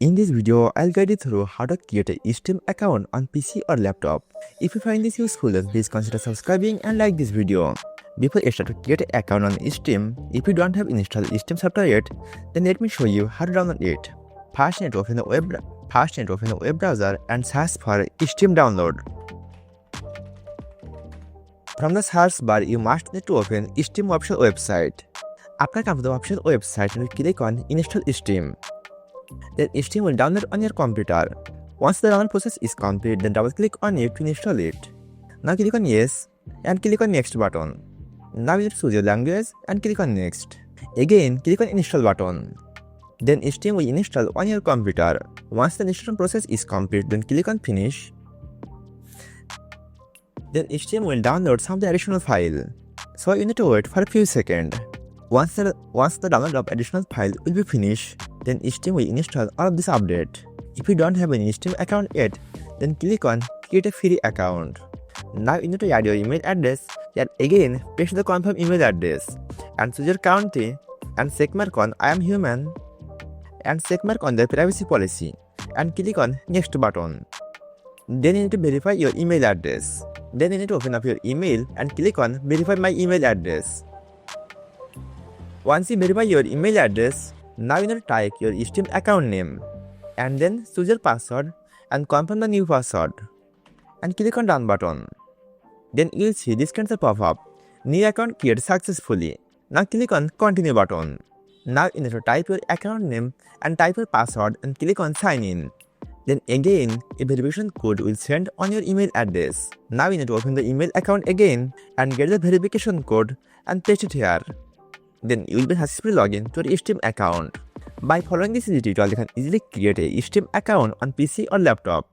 In this video, I'll guide you through how to create a Steam account on PC or laptop. If you find this useful, then please consider subscribing and like this video. Before you start to create an account on Steam, if you don't have installed Steam software yet, then let me show you how to download it. First, you need to open the web browser and search for Steam download. From the search bar, you must need to open Steam official website. After come to the official website, you click on Install Steam. Then Steam will download on your computer. Once the download process is complete, then double click on it to install it. Now click on Yes and click on Next button. Now you choose your language and click on Next. Again, click on Install button. Then Steam will install on your computer. Once the installation process is complete, then click on Finish. Then Steam will download some of the additional file. So you need to wait for a few seconds. Once the download of additional file will be finished, then Steam will install all of this update. If you don't have an Steam account yet, then click on Create a Free Account. Now you need to add your email address and again paste the confirm email address and choose your country and checkmark on I am human and checkmark on the privacy policy and click on Next button. Then you need to verify your email address. Then you need to open up your email and click on Verify my email address. Once you verify your email address, now you need to type your Steam account name and then choose your password and confirm the new password and click on Done button. Then you will see this cancel pop up. New account created successfully. Now click on Continue button. Now you need to type your account name and type your password and click on Sign in. Then again, a verification code will send on your email address. Now you need to open the email account again and get the verification code and paste it here. Then you will be successfully logged in to your Steam account. By following this tutorial, you can easily create a Steam account on PC or laptop.